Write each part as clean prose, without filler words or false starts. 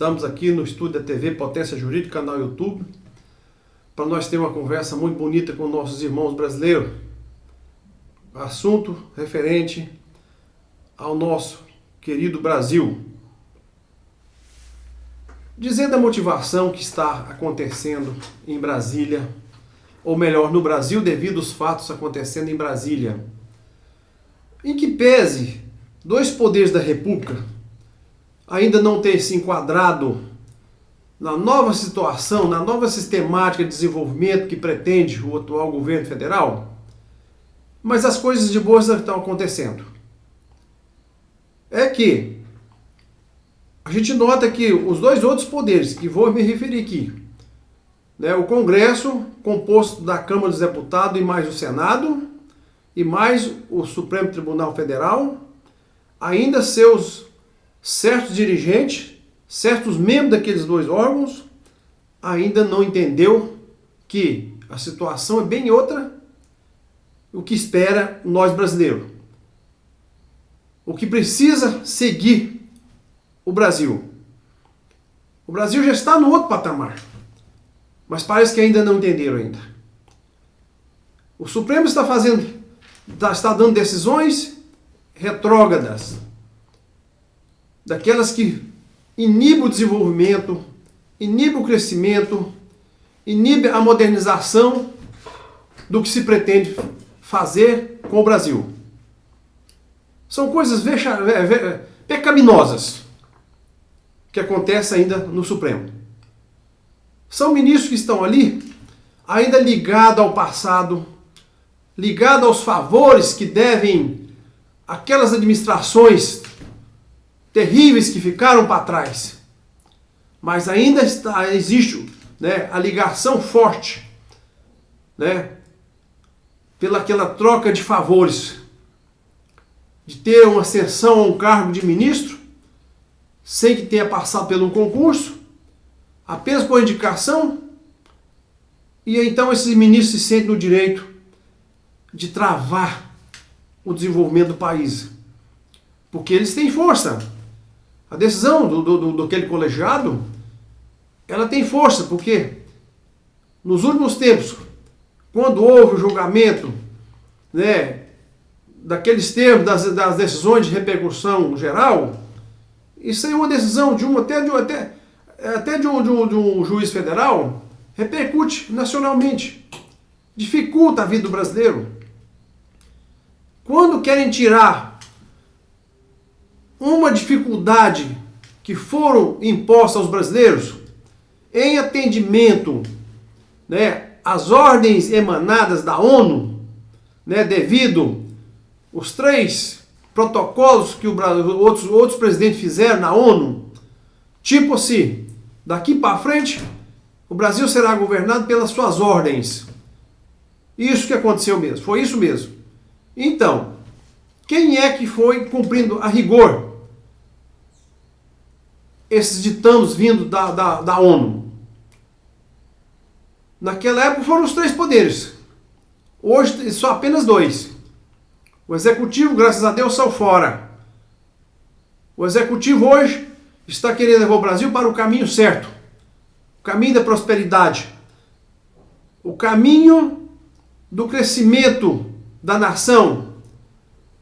Estamos aqui no estúdio da TV Potência Jurídica, canal YouTube, para nós ter uma conversa muito bonita com nossos irmãos brasileiros. Assunto referente ao nosso querido Brasil. Dizer da motivação que está acontecendo em Brasília, ou melhor, no Brasil, devido aos fatos acontecendo em Brasília. Em que pese dois poderes da República ainda não ter se enquadrado na nova situação, na nova sistemática de desenvolvimento que pretende o atual governo federal, mas as coisas de boas estão acontecendo. É que a gente nota que os dois outros poderes, que vou me referir aqui, o Congresso, composto da Câmara dos Deputados e mais o Senado, e mais o Supremo Tribunal Federal, ainda seus certos dirigentes, certos membros daqueles dois órgãos, ainda não entendeu que a situação é bem outra o que espera nós brasileiros. O que precisa seguir o Brasil. O Brasil já está no outro patamar, mas parece que ainda não entenderam ainda. O Supremo está dando decisões retrógradas, daquelas que inibem o desenvolvimento, inibem o crescimento, inibem a modernização do que se pretende fazer com o Brasil. São coisas pecaminosas que acontecem ainda no Supremo. São ministros que estão ali ainda ligados ao passado, ligados aos favores que devem aquelas administrações terríveis que ficaram para trás. Mas ainda existe a ligação forte pela aquela troca de favores, de ter uma ascensão a um cargo de ministro sem que tenha passado pelo concurso, apenas por indicação, e então esses ministros se sentem no direito de travar o desenvolvimento do país, porque eles têm força. A decisão do aquele colegiado, ela tem força, porque nos últimos tempos, quando houve o julgamento daqueles termos das decisões de repercussão geral, isso é uma decisão de um juiz federal, repercute nacionalmente, dificulta a vida do brasileiro. Quando querem tirar uma dificuldade que foram impostas aos brasileiros, em atendimento às ordens emanadas da ONU, devido os 3 protocolos que outros presidentes fizeram na ONU, tipo assim, daqui para frente, o Brasil será governado pelas suas ordens. Isso que aconteceu mesmo, foi isso mesmo. Então, quem é que foi cumprindo a rigor esses ditames vindo da ONU? Naquela época foram os 3 poderes. Hoje só apenas 2. O Executivo, graças a Deus, saiu fora. O Executivo hoje está querendo levar o Brasil para o caminho certo. O caminho da prosperidade. O caminho do crescimento da nação.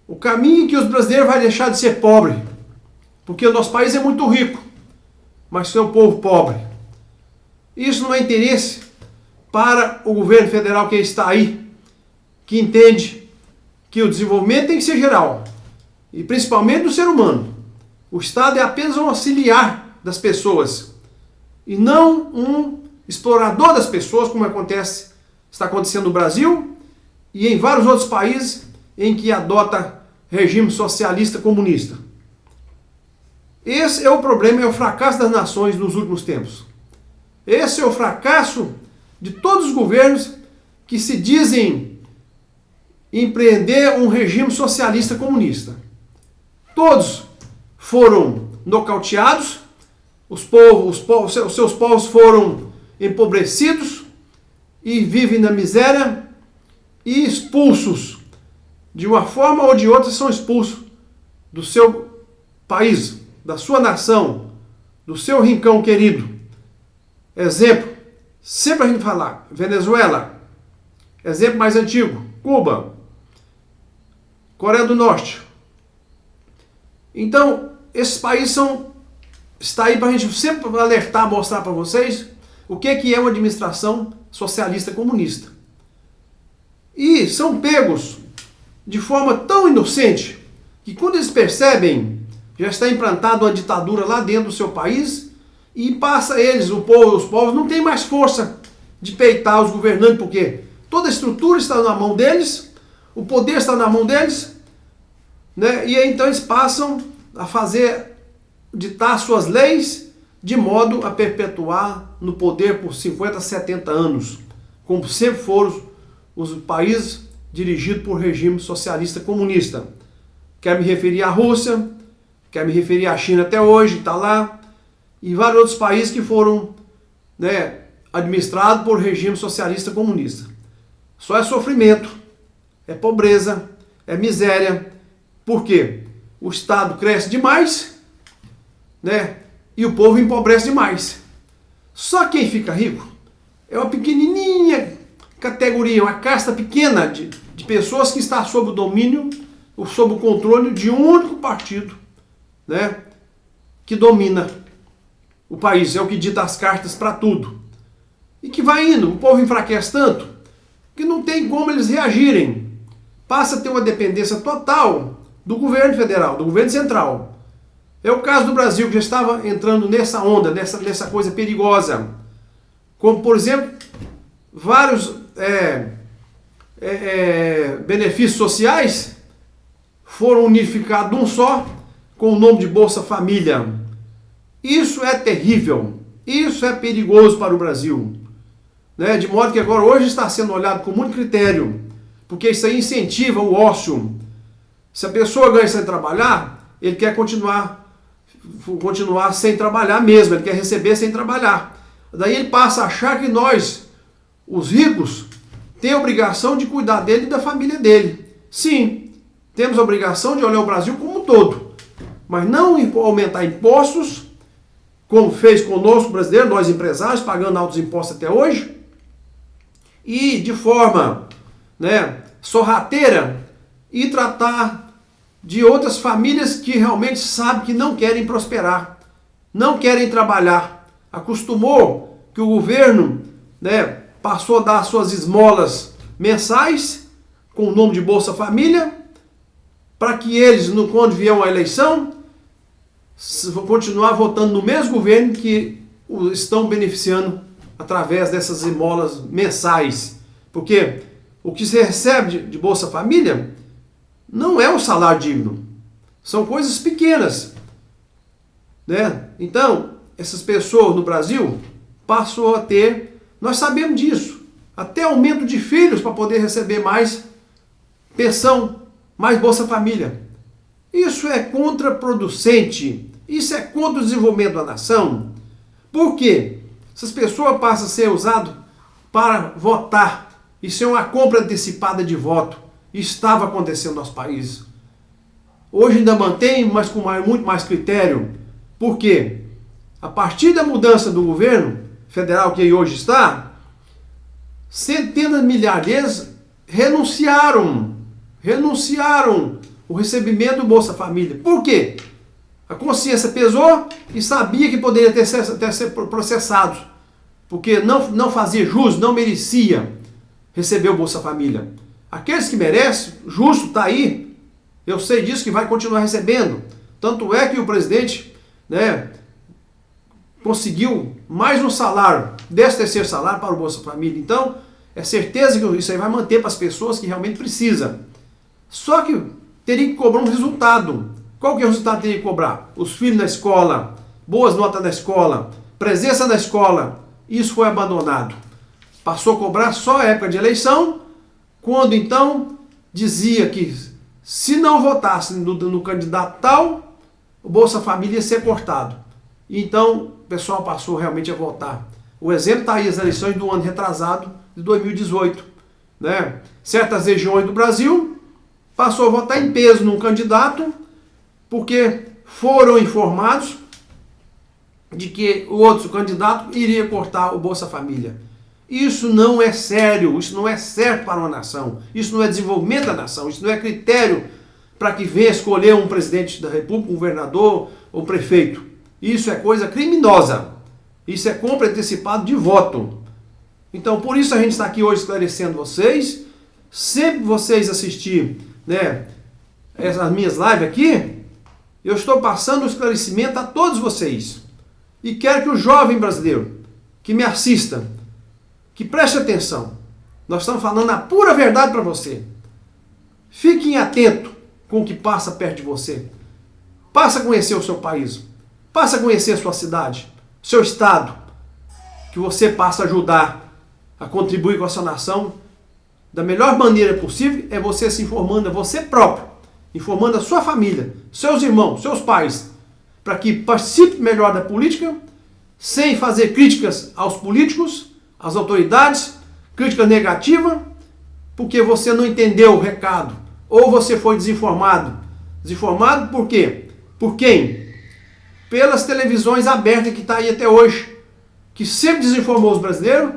O caminho em que os brasileiros vão deixar de ser pobres. Porque o nosso país é muito rico, mas é um povo pobre. Isso não é interesse para o governo federal que está aí, que entende que o desenvolvimento tem que ser geral, e principalmente do ser humano. O Estado é apenas um auxiliar das pessoas, e não um explorador das pessoas, como está acontecendo no Brasil e em vários outros países em que adota regime socialista comunista. Esse é o problema, é o fracasso das nações nos últimos tempos. Esse é o fracasso de todos os governos que se dizem empreender um regime socialista comunista. Todos foram nocauteados, os seus povos foram empobrecidos e vivem na miséria e expulsos. De uma forma ou de outra são expulsos do seu país, da sua nação, do seu rincão querido. Exemplo, sempre a gente falar, Venezuela. Exemplo mais antigo, Cuba, Coreia do Norte. Então, esses países está aí para a gente sempre alertar, mostrar para vocês o que é uma administração socialista comunista. E são pegos de forma tão inocente que quando eles percebem, já está implantada uma ditadura lá dentro do seu país e passa eles, os povos não têm mais força de peitar os governantes, porque toda a estrutura está na mão deles, o poder está na mão deles, né? E aí, então eles passam a ditar suas leis de modo a perpetuar no poder por 50, 70 anos, como sempre foram os países dirigidos por regime socialista comunista. Quero me referir à Rússia, quero me referir à China até hoje, está lá, e vários outros países que foram, né, administrados por regime socialista comunista. Só é sofrimento, é pobreza, é miséria. Por quê? O Estado cresce demais, né? E o povo empobrece demais. Só quem fica rico é uma pequenininha categoria, uma casta pequena de pessoas que está sob o domínio, sob o controle de um único partido, né? Que domina o país, é o que dita as cartas para tudo. E que vai indo, o povo enfraquece tanto que não tem como eles reagirem. Passa a ter uma dependência total do governo federal, do governo central. É o caso do Brasil, que já estava entrando nessa onda, nessa coisa perigosa. Como, por exemplo, vários benefícios sociais foram unificados num só, com o nome de Bolsa Família. Isso é terrível, isso é perigoso para o Brasil. Né? De modo que agora hoje está sendo olhado com muito critério, porque isso aí incentiva o ócio. Se a pessoa ganha sem trabalhar, ele quer continuar sem trabalhar mesmo, ele quer receber sem trabalhar. Daí ele passa a achar que nós, os ricos, temos a obrigação de cuidar dele e da família dele. Sim, temos a obrigação de olhar o Brasil como um todo, mas não aumentar impostos, como fez conosco, brasileiro, nós empresários, pagando altos impostos até hoje, e de forma, né, sorrateira, e tratar de outras famílias que realmente sabem que não querem prosperar, não querem trabalhar. Acostumou que o governo, né, passou a dar suas esmolas mensais, com o nome de Bolsa Família, para que eles, quando vier uma eleição, vão continuar votando no mesmo governo que estão beneficiando através dessas esmolas mensais. Porque o que se recebe de Bolsa Família não é um salário digno. São coisas pequenas, né? Então, essas pessoas no Brasil passou a ter, nós sabemos disso, até aumento de filhos para poder receber mais pensão, mais Bolsa Família. Isso é contraproducente, isso é contra o desenvolvimento da nação. Por quê? Essas pessoas passam a ser usadas para votar. Isso é uma compra antecipada de voto. Estava acontecendo no nosso país. Hoje ainda mantém, mas com muito mais critério. Por quê? A partir da mudança do governo federal que hoje está, centenas de milhares deles renunciaram o recebimento do Bolsa Família. Por quê? A consciência pesou e sabia que poderia ter sido processado, porque não fazia jus, não merecia receber o Bolsa Família. Aqueles que merecem, justo, está aí. Eu sei disso, que vai continuar recebendo. Tanto é que o presidente, né, conseguiu mais um salário, 13º salário para o Bolsa Família. Então, é certeza que isso aí vai manter para as pessoas que realmente precisam. Só que teria que cobrar um resultado. Qual que é o resultado que teria que cobrar? Os filhos na escola, boas notas na escola, presença na escola. Isso foi abandonado. Passou a cobrar só a época de eleição, quando então dizia que se não votasse no candidato tal, o Bolsa Família ia ser cortado. E então o pessoal passou realmente a votar. O exemplo está aí, as eleições do ano retrasado, de 2018. Né? Certas regiões do Brasil passou a votar em peso num candidato, porque foram informados de que o outro candidato iria cortar o Bolsa Família. Isso não é sério, isso não é certo para uma nação, isso não é desenvolvimento da nação, isso não é critério para que venha escolher um presidente da República, um governador ou prefeito. Isso é coisa criminosa, isso é compra antecipada de voto. Então, por isso a gente está aqui hoje esclarecendo vocês. Sempre vocês assistirem, né, essas minhas lives aqui, eu estou passando o esclarecimento a todos vocês. E quero que o jovem brasileiro que me assista, que preste atenção. Nós estamos falando a pura verdade para você. Fiquem atentos com o que passa perto de você. Passa a conhecer o seu país. Passa a conhecer a sua cidade, seu estado. Que você passa a ajudar a contribuir com a sua nação da melhor maneira possível, é você se informando, é você próprio, informando a sua família, seus irmãos, seus pais, para que participe melhor da política, sem fazer críticas aos políticos, às autoridades, crítica negativa, porque você não entendeu o recado, ou você foi desinformado. Desinformado por quê? Por quem? Pelas televisões abertas que está aí até hoje, que sempre desinformou os brasileiros,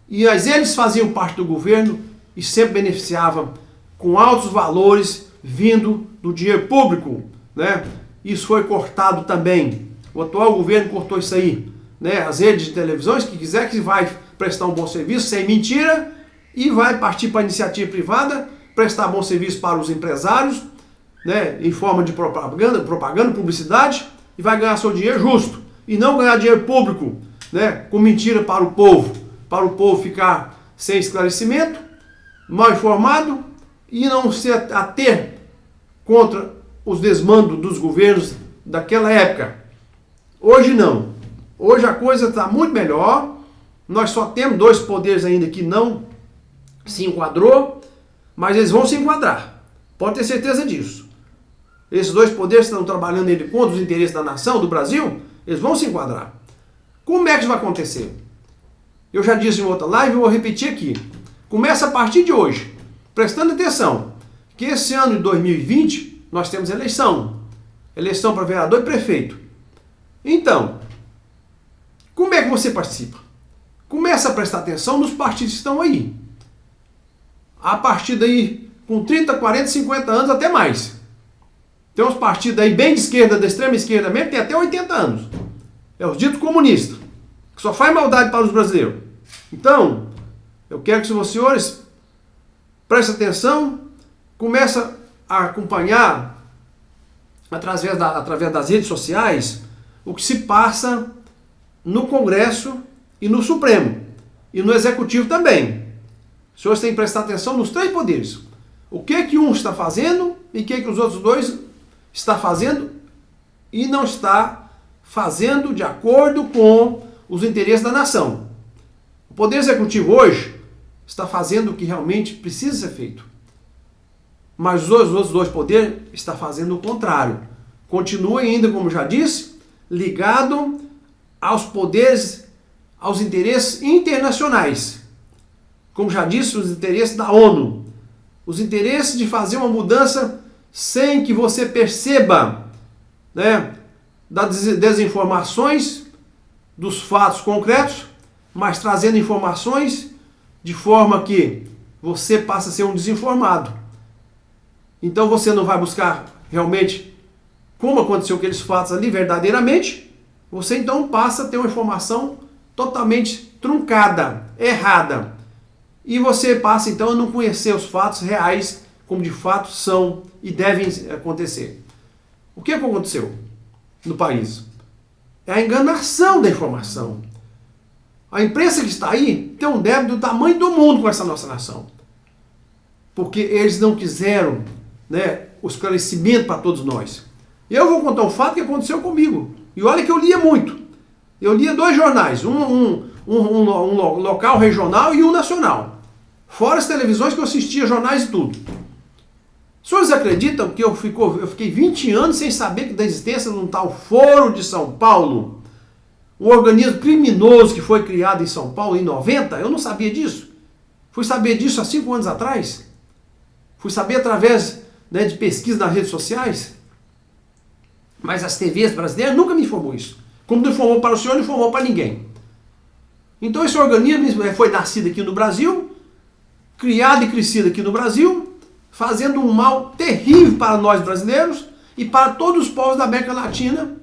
e eles faziam parte do governo e sempre beneficiavam com altos valores vindo do dinheiro público, né? Isso foi cortado também. O atual governo cortou isso aí, né? As redes de televisões, que quiser que vai prestar um bom serviço, sem mentira, e vai partir para a iniciativa privada, prestar bom serviço para os empresários, né? Em forma de propaganda, publicidade, e vai ganhar seu dinheiro justo, e não ganhar dinheiro público, né? Com mentira para o povo ficar sem esclarecimento, mal informado, e não se ater contra os desmandos dos governos daquela época. Hoje não. Hoje a coisa está muito melhor. Nós só temos 2 poderes ainda que não se enquadrou, mas eles vão se enquadrar. Pode ter certeza disso. Esses 2 poderes estão trabalhando ainda contra os interesses da nação, do Brasil, eles vão se enquadrar. Como é que isso vai acontecer? Eu já disse em outra live e vou repetir aqui. Começa a partir de hoje, prestando atenção, que esse ano de 2020 nós temos eleição. Eleição para vereador e prefeito. Então, como é que você participa? Começa a prestar atenção nos partidos que estão aí. A partir daí, com 30, 40, 50 anos, até mais. Tem uns partidos aí bem de esquerda, da extrema esquerda mesmo, tem até 80 anos. É os ditos comunistas, que só faz maldade para os brasileiros. Então, eu quero que os senhores prestem atenção, começem a acompanhar, através das redes sociais, o que se passa no Congresso e no Supremo, e no Executivo também. Os senhores têm que prestar atenção nos 3 poderes. O que um está fazendo e o que os outros 2 estão fazendo e não está fazendo de acordo com os interesses da nação. O Poder Executivo hoje está fazendo o que realmente precisa ser feito. Mas os outros 2 poderes estão fazendo o contrário. Continua ainda, como já disse, ligado aos poderes, aos interesses internacionais. Como já disse, os interesses da ONU. Os interesses de fazer uma mudança sem que você perceba, né, das desinformações, dos fatos concretos, mas trazendo informações de forma que você passa a ser um desinformado. Então você não vai buscar realmente como aconteceu aqueles fatos ali verdadeiramente, você então passa a ter uma informação totalmente truncada, errada. E você passa então a não conhecer os fatos reais como de fato são e devem acontecer. O que aconteceu no país? É a enganação da informação. A imprensa que está aí tem um débito do tamanho do mundo com essa nossa nação. Porque eles não quiseram, né, o esclarecimento para todos nós. Eu vou contar um fato que aconteceu comigo. E olha que eu lia muito. Eu lia 2 jornais, um local regional e um nacional. Fora as televisões que eu assistia, jornais e tudo. Os senhores acreditam que eu fiquei 20 anos sem saber da existência de um tal Foro de São Paulo? Um organismo criminoso que foi criado em São Paulo em 90? Eu não sabia disso. Fui saber disso há 5 anos atrás. Fui saber através, né, de pesquisa nas redes sociais. Mas as TVs brasileiras nunca me informou isso. Como não informou para o senhor, não informou para ninguém. Então esse organismo foi nascido aqui no Brasil, criado e crescido aqui no Brasil, fazendo um mal terrível para nós brasileiros e para todos os povos da América Latina.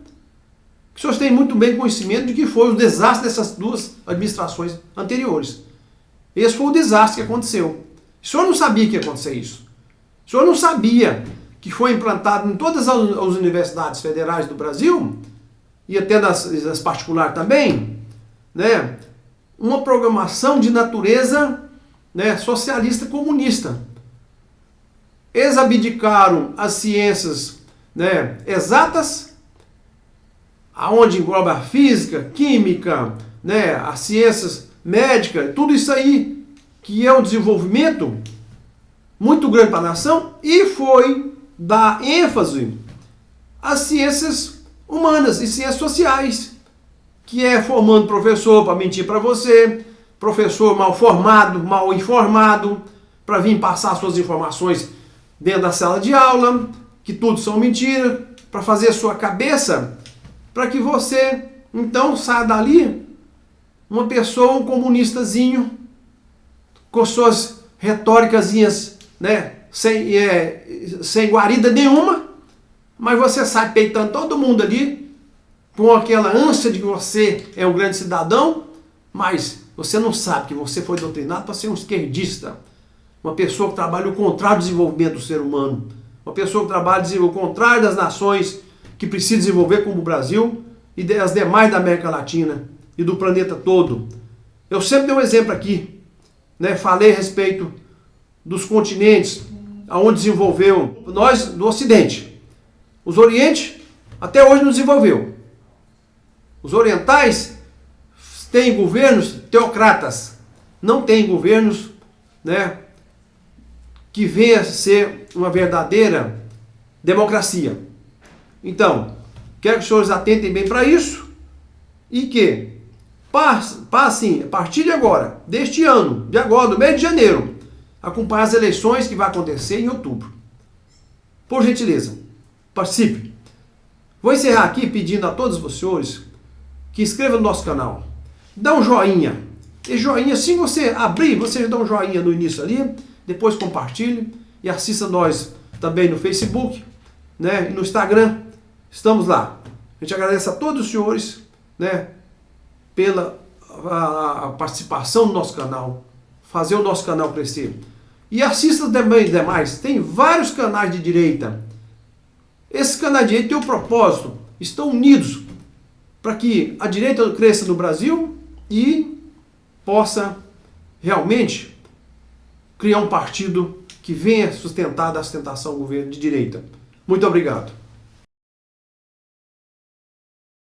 Os senhores têm muito bem conhecimento de que foi o desastre dessas duas administrações anteriores. Esse foi o desastre que aconteceu. O senhor não sabia que ia acontecer isso. O senhor não sabia que foi implantado em todas as universidades federais do Brasil, e até nas particulares também, né, uma programação de natureza, né, socialista comunista. Eles abdicaram as ciências, né, exatas, aonde engloba a física, química, né, as ciências médicas, tudo isso aí, que é um desenvolvimento muito grande para a nação, e foi dar ênfase às ciências humanas e ciências sociais, que é formando professor para mentir para você, professor mal formado, mal informado, para vir passar suas informações dentro da sala de aula, que tudo são mentiras, para fazer a sua cabeça, para que você, então, saia dali uma pessoa, um comunistazinho, com suas retóricazinhas, né, sem guarida nenhuma, mas você sai peitando todo mundo ali, com aquela ânsia de que você é um grande cidadão, mas você não sabe que você foi doutrinado para ser um esquerdista, uma pessoa que trabalha o contrário do desenvolvimento do ser humano, uma pessoa que trabalha o contrário das nações que precisam desenvolver, como o Brasil e as demais da América Latina e do planeta todo. Eu sempre dei um exemplo aqui, né? Falei a respeito dos continentes aonde desenvolveu, nós do Ocidente. Os Orientes até hoje não desenvolveu. Os orientais têm governos teocratas, não têm governos, né, que venha a ser uma verdadeira democracia. Então, quero que os senhores atentem bem para isso e que passem, a partir de agora, deste ano, de agora, do mês de janeiro, acompanhar as eleições que vai acontecer em outubro. Por gentileza, participe. Vou encerrar aqui pedindo a todos os senhores que inscrevam no nosso canal. Dá um joinha. E joinha, se você abrir, você dá um joinha no início ali, depois compartilhe e assista nós também no Facebook, né, e no Instagram. Estamos lá. A gente agradece a todos os senhores, né, pela a participação no nosso canal, fazer o nosso canal crescer. E assista também demais. Tem vários canais de direita. Esses canais de direita têm um propósito, estão unidos para que a direita cresça no Brasil e possa realmente criar um partido que venha sustentar da sustentação do governo de direita. Muito obrigado.